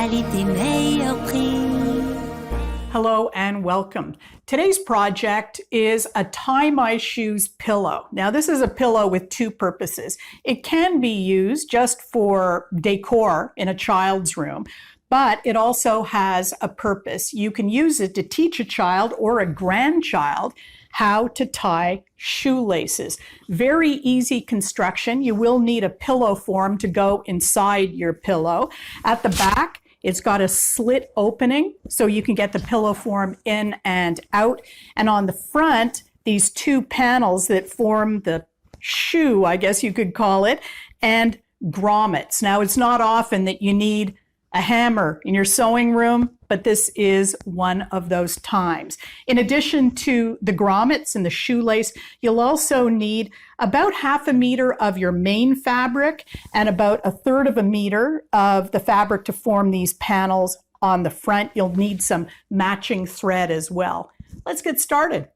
qualité, meilleur prix. Hello and welcome. Today's project is a tie my shoes pillow. Now this is a pillow with two purposes. It can be used just for decor in a child's room, but it also has a purpose. You can use it to teach a child or a grandchild how to tie shoelaces. Very easy construction. You will need a pillow form to go inside your pillow. At the back, it's got a slit opening so you can get the pillow form in and out. And on the front, these two panels that form the shoe, I guess you could call it, and grommets. Now, it's not often that you need a hammer in your sewing room, but this is one of those times. In addition to the grommets and the shoelace, you'll also need about 1/2 meter of your main fabric and about 1/3 meter of the fabric to form these panels on the front. You'll need some matching thread as well. Let's get started.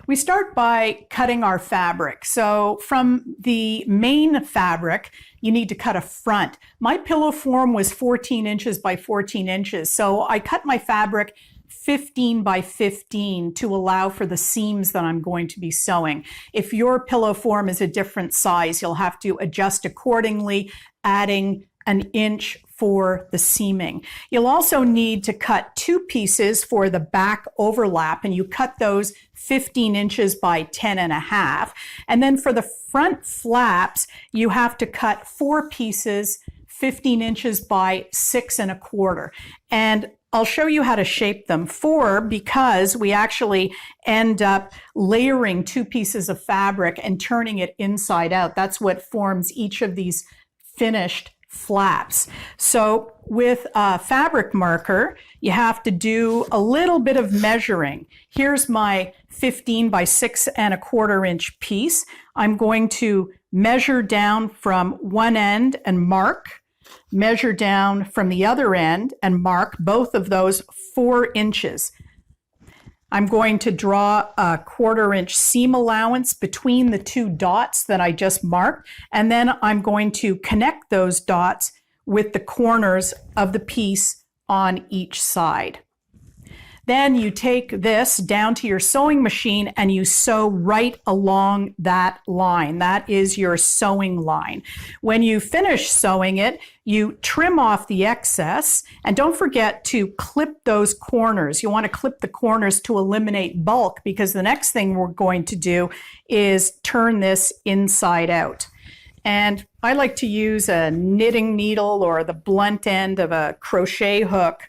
We start by cutting our fabric. So from the main fabric, you need to cut a front. My pillow form was 14 inches by 14 inches. So I cut my fabric 15 by 15 to allow for the seams that I'm going to be sewing. If your pillow form is a different size, you'll have to adjust accordingly, adding an inch for the seaming. You'll also need to cut 2 pieces for the back overlap, and you cut those 15 inches by 10.5. And then for the front flaps, you have to cut 4 pieces, 15 inches by 6.25. And I'll show you how to shape them. 4, because we actually end up layering 2 pieces of fabric and turning it inside out. That's what forms each of these finished flaps. So with a fabric marker, you have to do a little bit of measuring. Here's my 15 by 6.25 inch piece. I'm going to measure down from one end and mark, measure down from the other end and mark, both of those 4 inches. I'm going to draw a 1/4 inch seam allowance between the 2 dots that I just marked, and then I'm going to connect those dots with the corners of the piece on each side. Then you take this down to your sewing machine and you sew right along that line. That is your sewing line. When you finish sewing it, you trim off the excess, and don't forget to clip those corners. You want to clip the corners to eliminate bulk, because the next thing we're going to do is turn this inside out. And I like to use a knitting needle or the blunt end of a crochet hook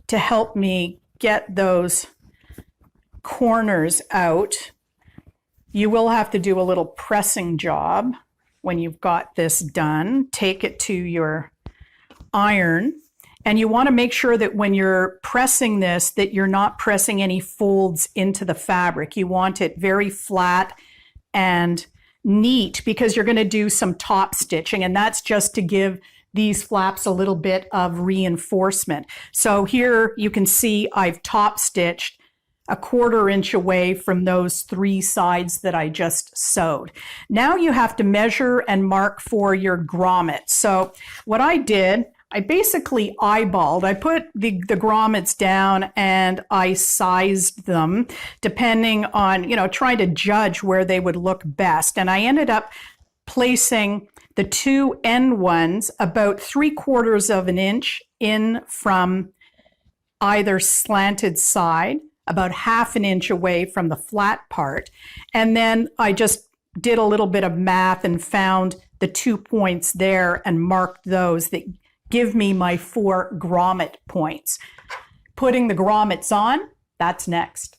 to help me get those corners out. You will have to do a little pressing job when you've got this done. Take it to your iron, and you want to make sure that when you're pressing this, that you're not pressing any folds into the fabric. You want it very flat and neat, because you're going to do some top stitching, and that's just to give these flaps a little bit of reinforcement. So here you can see I've top stitched a 1/4 inch away from those 3 sides that I just sewed. Now you have to measure and mark for your grommet. So what I did, I basically eyeballed. I put the grommets down and I sized them depending on, trying to judge where they would look best. And I ended up placing the 2 end ones about 3/4 inch in from either slanted side, about 1/2 inch away from the flat part. And then I just did a little bit of math and found the 2 points there and marked those that give me my 4 grommet points. Putting the grommets on, that's next.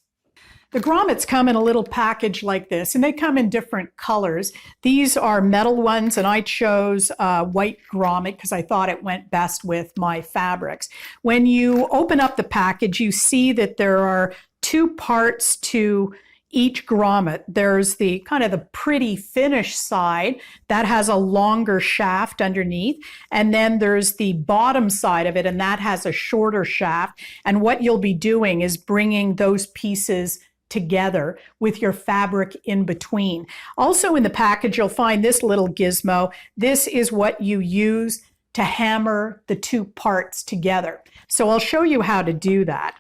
The grommets come in a little package like this, and they come in different colors. These are metal ones, and I chose white grommet because I thought it went best with my fabrics. When you open up the package, you see that there are 2 parts to each grommet. There's the kind of the pretty finish side that has a longer shaft underneath, and then there's the bottom side of it, and that has a shorter shaft. And what you'll be doing is bringing those pieces together with your fabric in between. Also in the package, you'll find this little gizmo. This is what you use to hammer the two parts together. So I'll show you how to do that.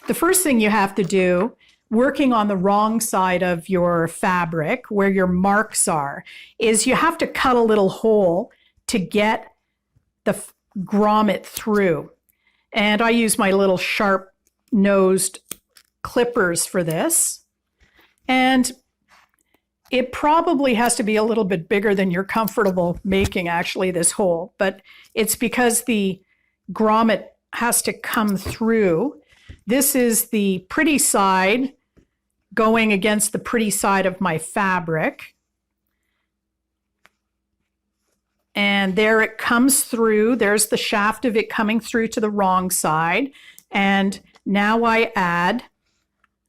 The first thing you have to do, working on the wrong side of your fabric where your marks are, is you have to cut a little hole to get the grommet through. And I use my little sharp-nosed clippers for this. And it probably has to be a little bit bigger than you're comfortable making, actually, this hole. But it's because the grommet has to come through. This is the pretty side going against the pretty side of my fabric. And there it comes through. There's the shaft of it coming through to the wrong side. And now I add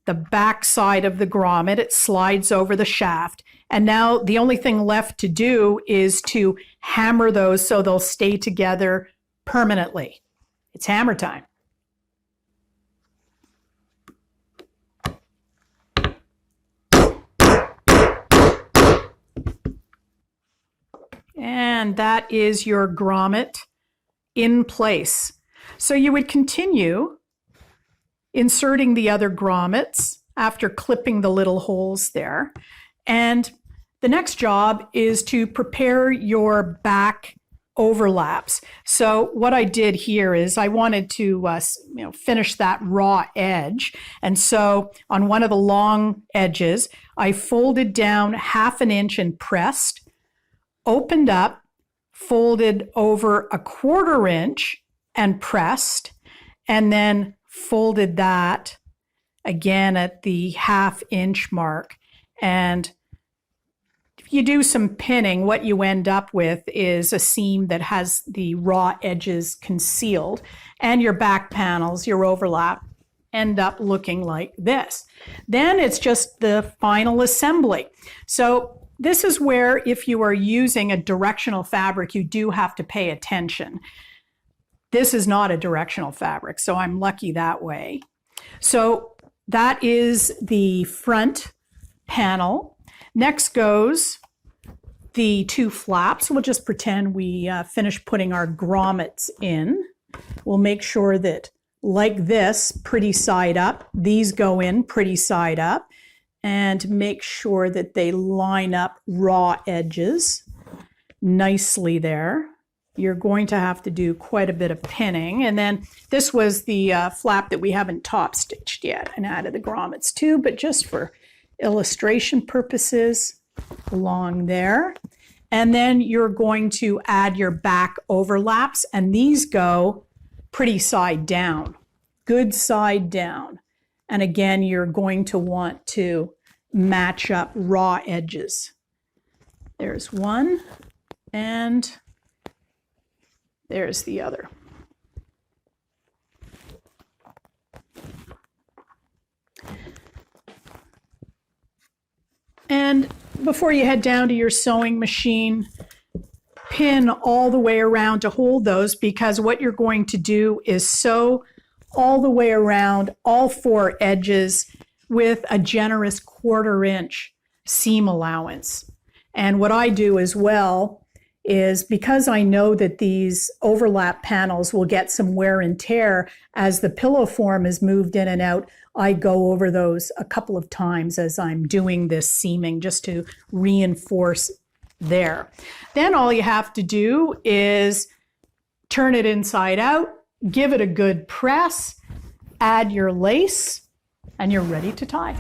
the back side of the grommet. It slides over the shaft. And now the only thing left to do is to hammer those so they'll stay together permanently. It's hammer time. And that is your grommet in place. So you would continue inserting the other grommets after clipping the little holes there. And the next job is to prepare your back overlaps. So what I did here is I wanted to finish that raw edge. And so on one of the long edges, I folded down 1/2 inch and pressed, opened up, folded over 1/4 inch and pressed, and then folded that again at the 1/2 inch mark. And if you do some pinning, what you end up with is a seam that has the raw edges concealed, and your back panels, your overlap, end up looking like this. Then it's just the final assembly. So this is where, if you are using a directional fabric, you do have to pay attention. This is not a directional fabric, so I'm lucky that way. So that is the front panel. Next goes the two flaps. We'll just pretend we finished putting our grommets in. We'll make sure that, like this, pretty side up, these go in pretty side up, and make sure that they line up raw edges nicely there. You're going to have to do quite a bit of pinning. And then this was the flap that we haven't top stitched yet and added the grommets to, but just for illustration purposes along there. And then you're going to add your back overlaps, and these go pretty side down, good side down. And again, you're going to want to match up raw edges. There's one, and there's the other. And before you head down to your sewing machine, pin all the way around to hold those, because what you're going to do is sew all the way around all 4 edges with a generous 1/4 inch seam allowance. And what I do as well is, because I know that these overlap panels will get some wear and tear as the pillow form is moved in and out, I go over those a couple of times as I'm doing this seaming, just to reinforce there. Then all you have to do is turn it inside out, give it a good press, add your lace, and you're ready to tie.